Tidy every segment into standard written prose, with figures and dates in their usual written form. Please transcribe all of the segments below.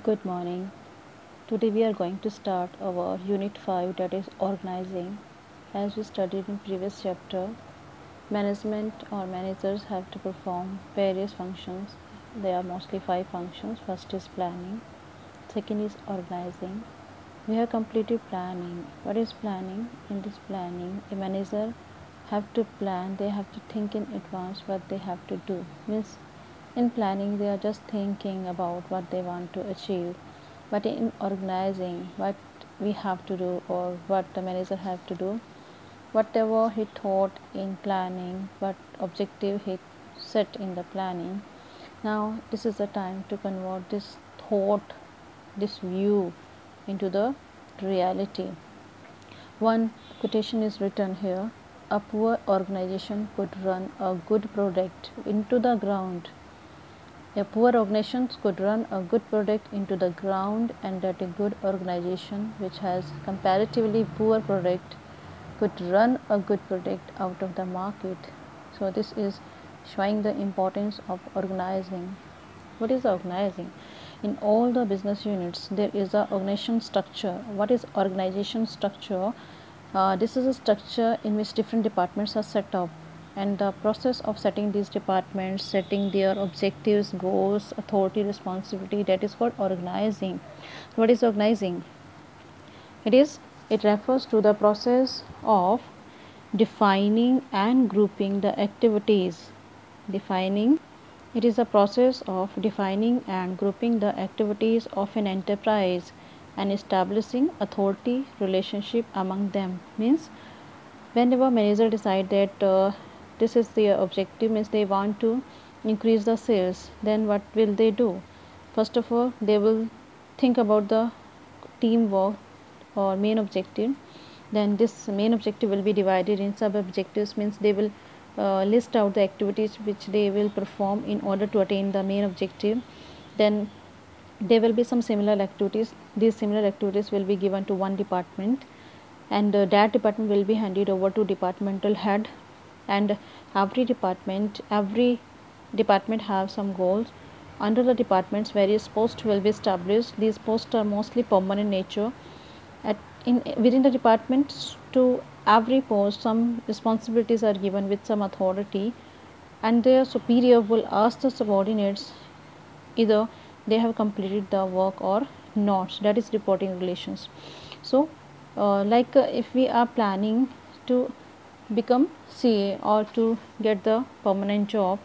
Good morning. Today we are going to start our unit 5, that is organizing. As we studied in previous chapter, management or managers have to perform various functions. There are mostly 5 functions. First is planning, second is organizing. We have completed planning. What is planning? In this planning, a manager have to plan, they have to think in advance what they have to do. Means in planning they are just thinking about what they want to achieve, but in organizing what we have to do or what the manager have to do, whatever he thought in planning, what objective he set in the planning, now this is the time to convert this thought, this view into the reality. One quotation is written here: a poor organization could run a good product into the ground. A poor organization could run a good product into the ground, and that a good organization which has comparatively poor product could run a good product out of the market. So this is showing the importance of organizing. What is organizing? In all the business units there is a organization structure. What is organization structure? This is a structure in which different departments are set up, and the process of setting these departments, setting their objectives, goals, authority, responsibility, that is called organizing. What is organizing? It refers to the process of defining and grouping the activities. Defining It is a process of defining and grouping the activities of an enterprise and establishing authority relationship among them. Means whenever manager decide that this is their objective, means they want to increase the sales, then what will they do? First of all, they will think about the teamwork or main objective. Then this main objective will be divided in sub objectives, means they will list out the activities which they will perform in order to attain the main objective. Then there will be some similar activities. These similar activities will be given to one department, and that department will be handed over to departmental head, and every department have some goals. Under the departments, various posts will be established. These posts are mostly permanent nature. Within the departments, to every post some responsibilities are given with some authority, and their superior will ask the subordinates either they have completed the work or not. That is reporting relations. So if we are planning to become CA or to get the permanent job,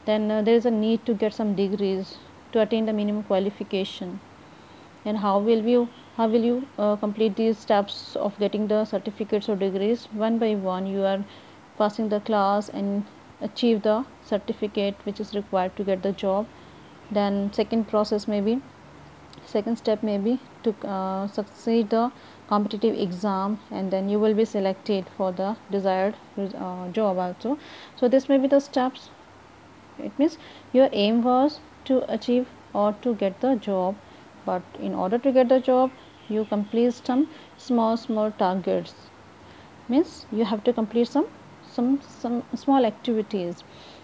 then there is a need to get some degrees to attain the minimum qualification. And how will you complete these steps of getting the certificates or degrees? One by one you are passing the class and achieve the certificate which is required to get the job. Then second step may be to succeed the competitive exam, and then you will be selected for the desired job also. So this may be the steps. It means your aim was to achieve or to get the job, but in order to get the job you complete some small targets. Means you have to complete some small activities.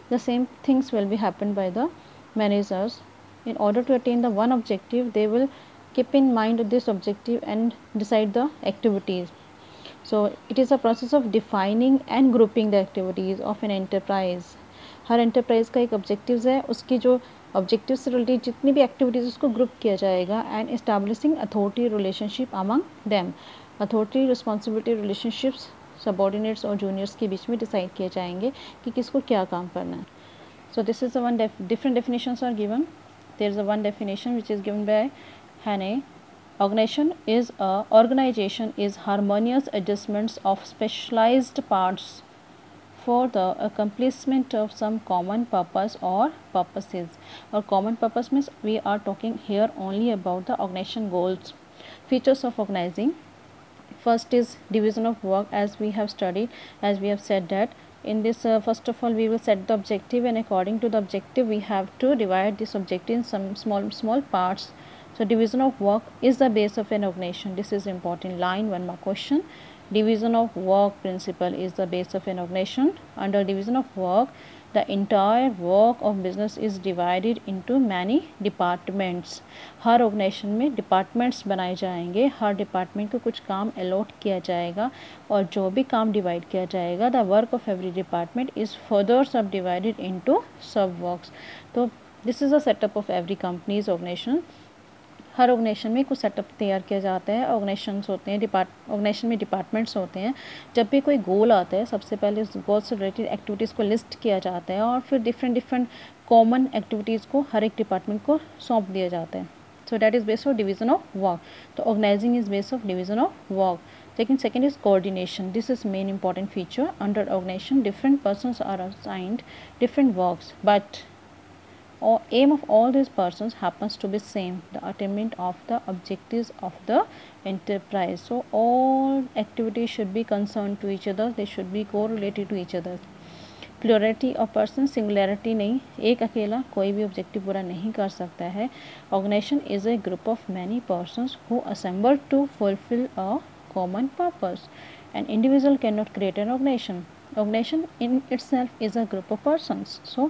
The same things will be happened by the managers. In order to attain the one objective, they will keep in mind this objective and decide the activities. So it is a process of defining and grouping the activities of an enterprise. Her enterprise का एक objectives है, उसकी जो objective से related जितनी भी activities उसको group किया जाएगा, and establishing authority relationship among them. Authority responsibility relationships subordinates और जूनियर्स के बीच में डिसाइड किए जाएंगे कि किसको क्या काम करना है. So this is the one different definitions are given. There is a one definition which is given by Hannay. Organization is harmonious adjustments of specialized parts for the accomplishment of some common purpose or purposes. Or common purpose means we are talking here only about the organization goals. Features of organizing. First is division of work, as we have studied, as we have said that in this first of all we will set the objective, and according to the objective we have to divide this objective in some small parts. So division of work is the base of an organization. This is important line. One more question. Division of work principle is the base of an organization. Under division of work, the entire work of business is divided into many departments. हर organisation में departments बनाए जाएंगे, हर department को कुछ काम allot किया जाएगा और जो भी काम डिवाइड किया जाएगा the work of every department is further subdivided into sub works. तो this is a setup of every companies organisation. हर ऑर्गेनाइजेशन में कुछ सेटअप तैयार किया जाता है, ऑर्गेनाइजेशंस होते हैं, ऑर्गेनाइजेशन में डिपार्टमेंट्स होते हैं। जब भी कोई गोल आता है सबसे पहले उस गोल से रिलेटेड एक्टिविटीज़ को लिस्ट किया जाता है और फिर डिफरेंट कॉमन एक्टिविटीज़ को हर एक डिपार्टमेंट को सौंप दिया जाता है। So that is based of division of work. तो organising is based of division of work. लेकिन second is coordination. This is main important feature under organisation. Different persons are assigned different works, but aim of all these persons happens to be same, the attainment of the objectives of the enterprise. So all activities should be concerned to each other, they should be correlated to each other. Plurality of person, singularity नहीं, एक अकेला कोई भी objective पूरा नहीं कर सकता है। Organisation is a group of many persons who assemble to fulfil a common purpose. An individual cannot create an organization. Organization in itself is a group of persons. So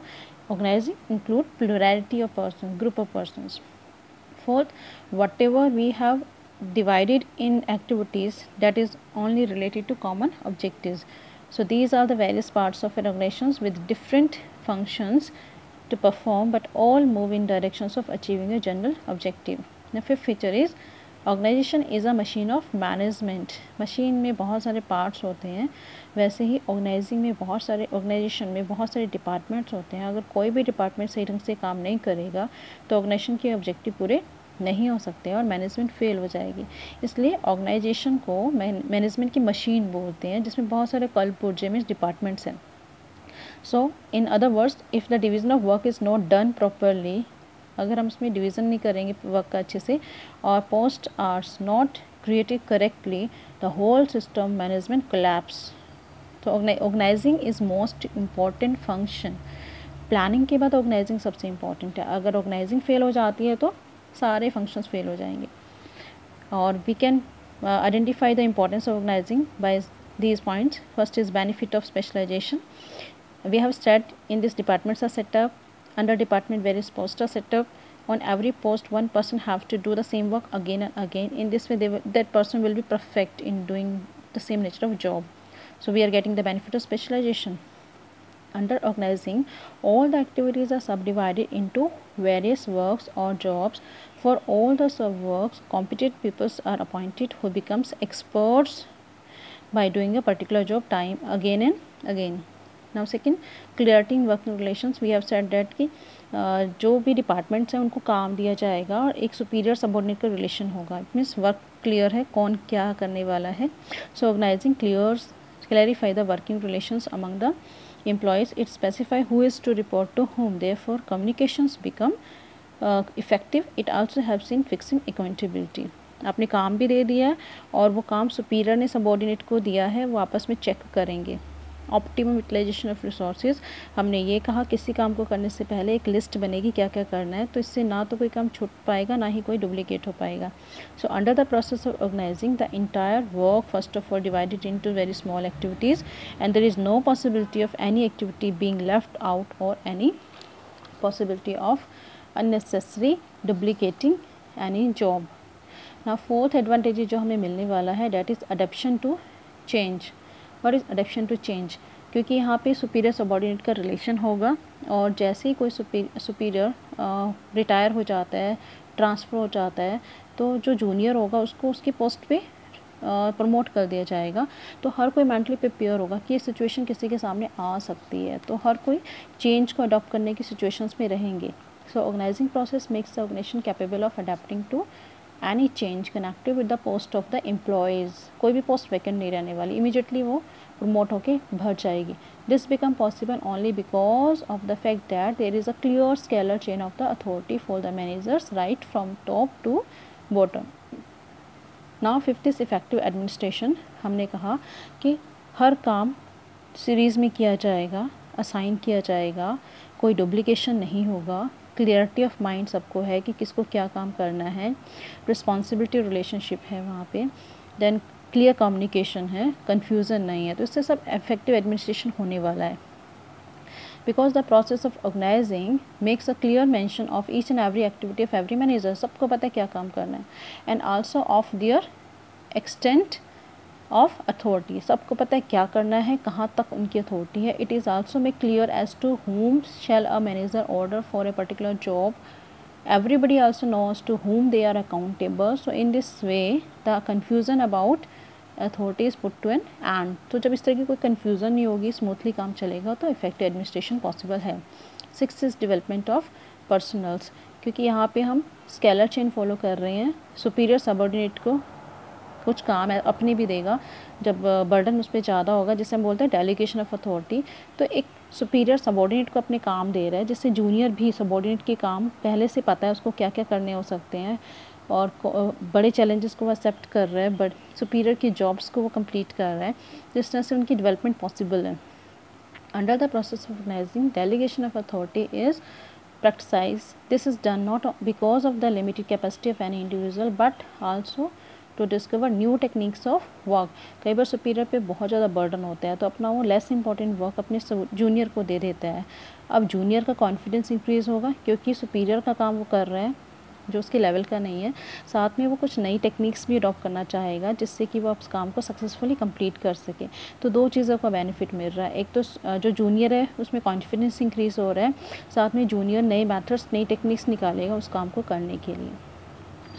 organizing include plurality of persons, group of persons. Fourth, whatever we have divided in activities, that is only related to common objectives. So these are the various parts of an organization with different functions to perform, but all move in directions of achieving a general objective. The fifth feature is organisation is a machine of management. Machine में बहुत सारे parts होते हैं, वैसे ही organising में बहुत सारे, organisation में बहुत सारे डिपार्टमेंट्स होते हैं. अगर कोई भी डिपार्टमेंट सही ढंग से काम नहीं करेगा तो ऑर्गेनाइजेशन के ऑब्जेक्टिव पूरे नहीं हो सकते और मैनेजमेंट फेल हो जाएगी. इसलिए ऑर्गेनाइजेशन को मैनेजमेंट की मशीन बोलते हैं जिसमें बहुत सारे कल पुर्जे में डिपार्टमेंट्स हैं. So in other words, if the division of work is not done properly, अगर हम उसमें डिवीज़न नहीं करेंगे वर्क का अच्छे से, और post are not created correctly, the whole system management collapse. तो organising is most important function. Planning के बाद ऑर्गेनाइजिंग सबसे इम्पॉर्टेंट है. अगर ऑर्गेनाइजिंग फेल हो जाती है तो सारे फंक्शंस फेल हो जाएंगे. और we can identify the importance of organising by these points. First is benefit of specialization. We have said in this departments are set up. Under department various posts are set up. On every post one person have to do the same work again and again. In this way that person will be perfect in doing the same nature of job. So we are getting the benefit of specialization. Under organizing, all the activities are subdivided into various works or jobs. For all the sub works, competent people are appointed who becomes experts by doing a particular job time again and again. Now second, clarity in working relations. We have said that कि जो भी departments हैं उनको काम दिया जाएगा और एक सुपीरियर सबऑर्डिनेट का रिलेशन होगा. इट मीन्स वर्क क्लियर है, कौन क्या करने वाला है. सो organising clarify the working relations among the employees. It specify who is to report to whom. Therefore communications become effective. It also helps in fixing accountability. आपने काम भी दे दिया है और वो काम सुपीरियर ने सबऑर्डिनेट को दिया है, वो आपस में चेक करेंगे. Optimum utilisation of resources. हमने ये कहा किसी काम को करने से पहले एक लिस्ट बनेगी क्या क्या करना है, तो इससे ना तो कोई काम छूट पाएगा ना ही कोई डुप्लीकेट हो पाएगा. So under the process of organising the entire work first of all divided into very small activities and there is no possibility of any activity being left out और any possibility of unnecessary duplicating any job. ना fourth advantage जो हमें मिलने वाला है that is adaption to change. What is adaption to change? क्योंकि यहाँ पे सुपीरियर सबऑर्डिनेट का रिलेशन होगा और जैसे ही कोई सुपीरियर रिटायर हो जाता है, ट्रांसफ़र हो जाता है, तो जो जूनियर होगा उसको उसकी पोस्ट पे प्रमोट कर दिया जाएगा. तो हर कोई मेंटली प्रिपेयर होगा कि ये सिचुएशन किसी के सामने आ सकती है, तो हर कोई चेंज को अडॉप्ट करने की सिचुएशंस में रहेंगे. So organising process makes the organisation capable of adapting to any change connected with the post of the employees. कोई भी पोस्ट वैकेंट नहीं रहने वाली, इमीडिएटली वो प्रमोट होके भर जाएगी. This become possible only because of the fact that there is a clear scalar chain of the authority for the managers right from top to bottom. Now fifth is effective administration. हमने कहा कि हर काम series में किया जाएगा, assign किया जाएगा, कोई डुप्लीकेशन नहीं होगा. क्लियरिटी ऑफ माइंड सबको है कि किसको क्या काम करना है. रिस्पॉन्सिबिलिटी रिलेशनशिप है वहाँ पे. देन क्लियर कम्युनिकेशन है, कन्फ्यूज़न नहीं है. तो इससे सब इफेक्टिव एडमिनिस्ट्रेशन होने वाला है. Because the process of organising makes a clear mention of each and every activity of every manager. सबको पता है क्या काम करना है, and also of their extent of authority. सबको पता है क्या करना है, कहाँ तक उनकी अथॉरिटी है. It is also make clear as to whom shall a manager order for a particular job. Everybody also knows to whom they are accountable. So in this way the confusion about authority is put to an end. तो जब इस तरह की कोई confusion नहीं होगी, smoothly काम चलेगा, तो effective administration possible है. 6 is development of personals. क्योंकि यहाँ पे हम स्केलर चेन फॉलो कर रहे हैं. सुपीरियर सबऑर्डिनेट को कुछ काम है अपनी भी देगा जब बर्डन उस पर ज़्यादा होगा, जिसे हम बोलते हैं डेलीगेशन ऑफ अथॉरिटी. तो एक सुपीरियर सबऑर्डिनेट को अपने काम दे रहा है, जिससे जूनियर भी सबऑर्डिनेट के काम पहले से पता है उसको क्या क्या करने हो सकते हैं, और बड़े चैलेंजेस को वो एक्सेप्ट कर रहा है, बट सुपीरियर की जॉब्स को वो कंप्लीट कर रहा है, जिस तरह से उनकी डेवलपमेंट पॉसिबल है. Under the process of organising delegation of authority is practiced. This is done not because of the limited capacity of any individual but also to discover new techniques of work. कई बार superior पे बहुत ज़्यादा burden होता है, तो अपना वो लेस इंपॉर्टेंट वर्क अपने जूनियर को दे देता है. अब जूनियर का कॉन्फिडेंस इंक्रीज़ होगा क्योंकि सुपीरियर का काम वो कर रहा है जो उसके लेवल का नहीं है. साथ में वो कुछ नई टेक्निक्स भी अडॉप्ट करना चाहेगा, जिससे कि वो उस काम को सक्सेसफुली कंप्लीट कर सके. तो दो चीज़ों का बेनिफिट मिल रहा है. एक तो जो जूनियर है उसमें कॉन्फिडेंस इंक्रीज़ हो रहा है, साथ में जूनियर नए मेथड्स नई टेक्निक्स निकालेगा उस काम को करने के लिए.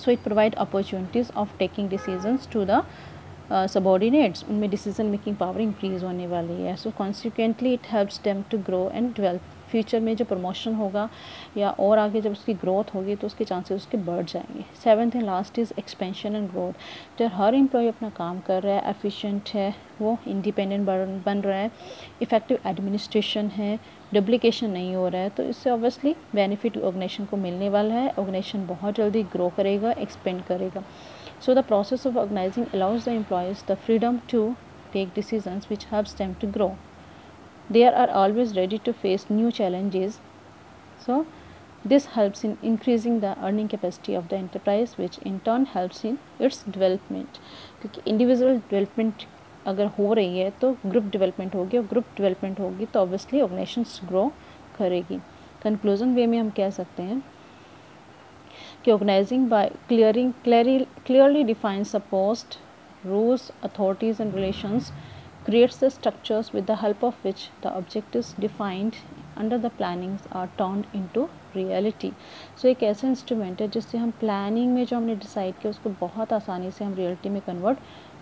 So it provide opportunities of taking decisions to the subordinates. उनमें decision making power increase होने वाली है. So consequently it helps them to grow and develop. Future में जो प्रमोशन होगा या और आगे जब उसकी ग्रोथ होगी तो उसके चांसेस उसके बढ़ जाएंगे. 7th and last is expansion and growth. जब हर एम्प्लॉय अपना काम कर रहा है, एफिशिएंट है, वो इंडिपेंडेंट बन रहा है, इफ़ेक्टिव एडमिनिस्ट्रेशन है, डुप्लीकेशन नहीं हो रहा है, तो इससे ऑब्वियसली बेनिफिट ऑर्गेनाइजेशन को मिलने वाला है. ऑर्गेनाइजेशन बहुत जल्दी ग्रो करेगा, एक्सपेंड करेगा. So the process of organizing allows the employees the freedom to take decisions which helps them to grow. They are always ready to face new challenges. So this helps in increasing the earning capacity of the enterprise, which in turn helps in its development. क्योंकि individual development अगर हो रही है तो group development होगी, और group development होगी तो ऑब्वियसली ऑर्गेनाइजेशंस ग्रो करेगी. कंक्लूजन वे में हम कह सकते हैं कि organizing by clearly defines the post, rules, authorities and relations, creates the structures with the help of which the objectives defined under the plannings are turned into reality. So एक ऐसा instrument है जिससे हम प्लानिंग में जो हमने decide किया उसको बहुत आसानी से हम रियलिटी में कन्वर्ट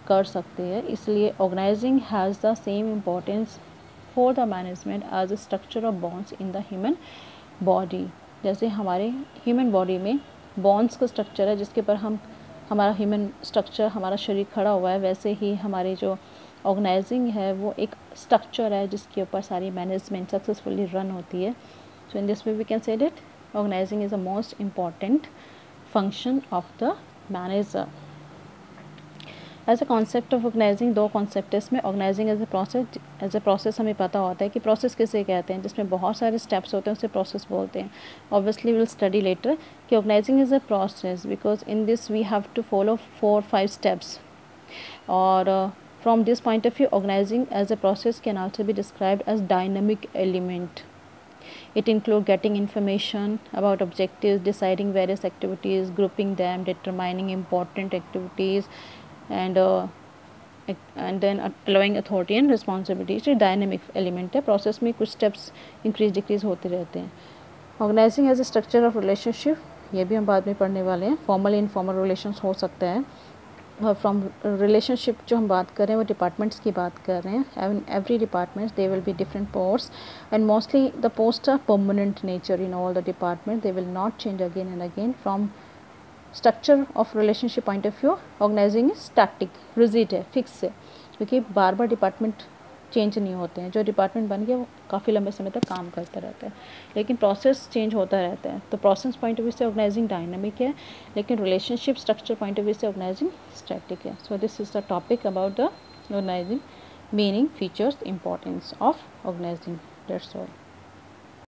कर सकते हैं. इसलिए organizing has the same importance for the management as a structure of bonds in the human body. जैसे हमारे ह्यूमन बॉडी में बॉन्ड्स का स्ट्रक्चर है जिसके ऊपर हमारा ह्यूमन स्ट्रक्चर, हमारा शरीर खड़ा हुआ है, वैसे ही हमारे जो ऑर्गेनाइजिंग है वो एक स्ट्रक्चर है जिसके ऊपर सारी मैनेजमेंट सक्सेसफुली रन होती है. So in this way we can say that organising is the most important function of the manager. As a concept of organising दो कॉन्सेप्ट है इसमें. ऑर्गेनाइजिंग एज ए प्रोसेस हमें पता होता है कि प्रोसेस किसे कहते हैं, जिसमें बहुत सारे स्टेप्स होते हैं उसे प्रोसेस बोलते हैं. ऑब्वियसली विल स्टडी लेटर कि organizing is a process because in this we have to follow 4-5 steps. और from this point of view, organizing as a process can also be described as dynamic element. It includes getting information about objectives, deciding various activities, grouping them, determining important activities, and then allowing authority and responsibility. So dynamic element है. process में कुछ steps increase decrease होते रहते हैं. Organizing as a structure of relationship, ये भी हम बाद में पढ़ने वाले हैं. formal informal relations हो सकता है. फ्रॉम रिलेशनशिप जो हम बात कर रहे हैं वो डिपार्टमेंट्स की बात कर रहे हैं. Every departments they will be different posts and mostly the post are permanent nature in all the department. They will not change again and again. From structure of relationship point of view organizing is static, rigid है, fix है, क्योंकि बार बार department change नहीं होते हैं. जो department बन गया वो काफ़ी लंबे समय तक काम करता रहता है, लेकिन प्रोसेस चेंज होता रहता है. तो प्रोसेस पॉइंट ऑफ व्यू से ऑर्गेनाइजिंग डायनामिक है, लेकिन relationship structure point of view से ऑर्गेनाइजिंग स्टैटिक है. So this is the topic about the organizing, meaning, features, importance of organizing. That's all.